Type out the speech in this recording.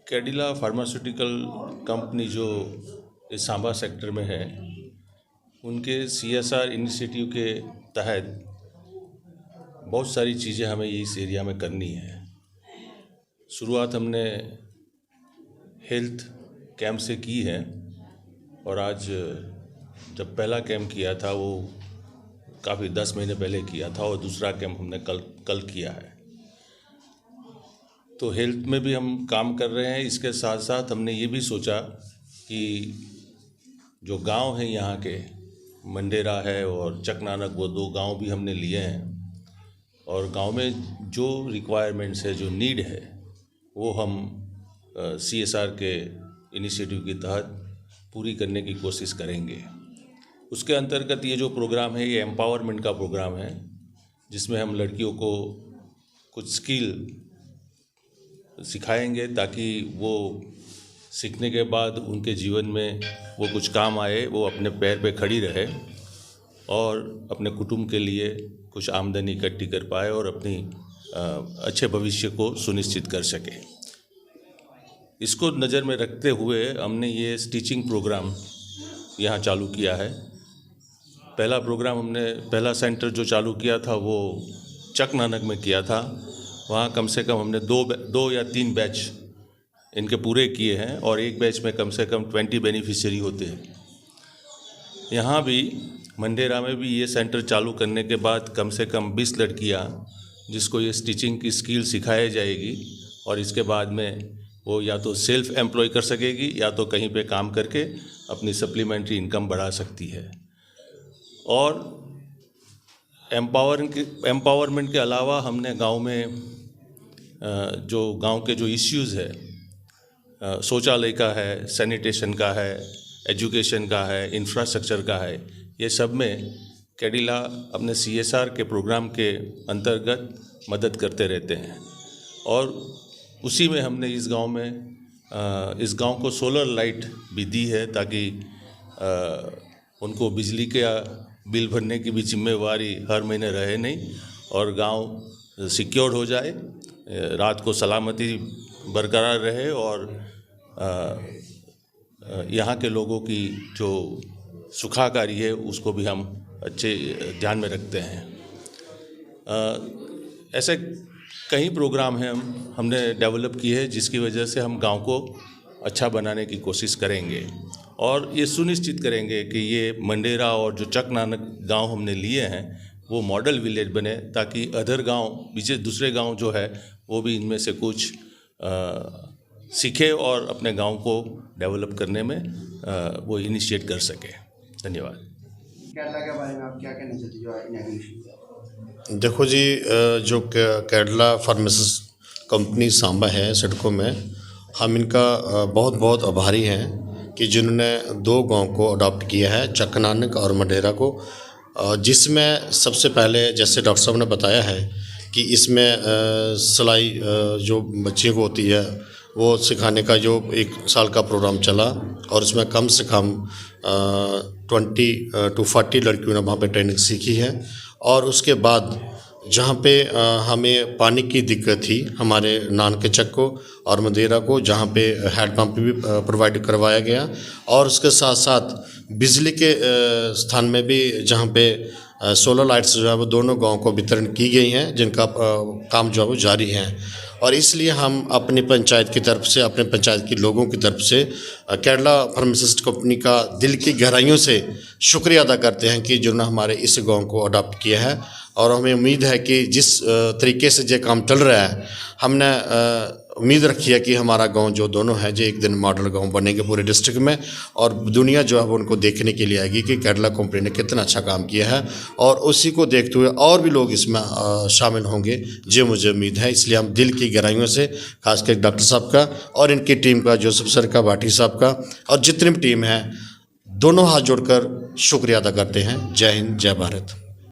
Cadila pharmaceutical company जो इस Samba sector में है, उनके CSR इनिशिएटिव के तहत बहुत सारी चीज़ें हमें इस एरिया में करनी है। शुरुआत हमने हेल्थ कैंप से की है और आज जब पहला कैंप किया था वो काफ़ी 10 महीने पहले किया था और दूसरा कैंप हमने कल किया है। तो हेल्थ में भी हम काम कर रहे हैं। इसके साथ साथ हमने ये भी सोचा कि जो गांव हैं यहाँ के, मंडेरा है और चकनानक, वो 2 गांव भी हमने लिए हैं और गांव में जो रिक्वायरमेंट्स है, जो नीड है, वो हम CSR के इनिशिएटिव के तहत पूरी करने की कोशिश करेंगे। उसके अंतर्गत ये जो प्रोग्राम है, ये एम्पावरमेंट का प्रोग्राम है, जिसमें हम लड़कियों को कुछ स्किल सिखाएंगे ताकि वो सीखने के बाद उनके जीवन में वो कुछ काम आए, वो अपने पैर पे खड़ी रहे और अपने कुटुंब के लिए कुछ आमदनी इकट्ठी कर पाए और अपनी अच्छे भविष्य को सुनिश्चित कर सके। इसको नज़र में रखते हुए हमने ये स्टिचिंग प्रोग्राम यहाँ चालू किया है। पहला सेंटर जो चालू किया था वो चकनानक में किया था। वहाँ कम से कम हमने 2 या 3 बैच इनके पूरे किए हैं और एक बैच में कम से कम 20 बेनिफिशियरी होते हैं। यहाँ भी मंडेरा में भी ये सेंटर चालू करने के बाद कम से कम 20 लड़कियाँ जिसको ये स्टिचिंग की स्किल सिखाई जाएगी और इसके बाद में वो या तो सेल्फ एम्प्लॉय कर सकेगी या तो कहीं पे काम करके अपनी सप्लीमेंट्री इनकम बढ़ा सकती है। और एम्पावरमेंट के अलावा हमने गांव में गांव के जो इश्यूज़ है, शौचालय का है, सैनिटेशन का है, एजुकेशन का है, इंफ्रास्ट्रक्चर का है, ये सब में कैडिला अपने CSR के प्रोग्राम के अंतर्गत मदद करते रहते हैं। और उसी में हमने इस गांव को सोलर लाइट भी दी है ताकि उनको बिजली के बिल भरने की भी जिम्मेवारी हर महीने रहे नहीं और गांव सिक्योर हो जाए, रात को सलामती बरकरार रहे और यहाँ के लोगों की जो सुखाकारी है उसको भी हम अच्छे ध्यान में रखते हैं। ऐसे कई प्रोग्राम हैं हमने डेवलप किए हैं जिसकी वजह से हम गांव को अच्छा बनाने की कोशिश करेंगे और ये सुनिश्चित करेंगे कि ये मंडेरा और जो चकनानक गांव हमने लिए हैं वो मॉडल विलेज बने ताकि अदर गांव, दूसरे गांव जो है वो भी इनमें से कुछ सीखे और अपने गांव को डेवलप करने में वो इनिशिएट कर सके। धन्यवाद। कैडिला के बारे में आप क्या कहना चाहते हो इनॉग्रेशन? देखो जी, जो कैडिला फार्मास्यूटिकल कंपनी सांबा है सिडको में, हम इनका बहुत बहुत आभारी हैं कि जिन्होंने 2 गांव को अडॉप्ट किया है, चकनानक और मंडेरा को, जिसमें सबसे पहले जैसे डॉक्टर साहब ने बताया है कि इसमें सिलाई जो बच्चियों को होती है वो सिखाने का जो 1 साल का प्रोग्राम चला और उसमें कम से कम 20 to 40 लड़कियों ने वहाँ पे ट्रेनिंग सीखी है। और उसके बाद जहाँ पे हमें पानी की दिक्कत थी हमारे नानके चक को और मंडेरा को, जहाँ पे हैंड पंप भी प्रोवाइड करवाया गया और उसके साथ साथ बिजली के स्थान में भी जहाँ पे सोलर लाइट्स जो है वो दोनों गाँव को वितरण की गई हैं, जिनका काम जो है वो जारी है। और इसलिए हम अपनी पंचायत की तरफ से, अपने पंचायत के लोगों की तरफ से कैडिला फार्मास्यूटिकल कंपनी का दिल की गहराइयों से शुक्रिया अदा करते हैं कि जिन्होंने हमारे इस गांव को अडॉप्ट किया है। और हमें उम्मीद है कि जिस तरीके से ये काम चल रहा है, हमने उम्मीद रखी है कि हमारा गांव जो दोनों है जो एक दिन मॉडल गांव बनेंगे पूरे डिस्ट्रिक्ट में और दुनिया जो है वो उनको देखने के लिए आएगी कि कैडिला कंपनी ने कितना अच्छा काम किया है और उसी को देखते हुए और भी लोग इसमें शामिल होंगे, जो मुझे उम्मीद है। इसलिए हम दिल की गहराइयों से खासकर डॉक्टर साहब का और इनकी टीम का, जोसेफ सर का, भाटी साहब का और जितनी भी टीम है, दोनों हाथ जोड़कर शुक्रिया अदा करते हैं। जय हिंद, जय भारत।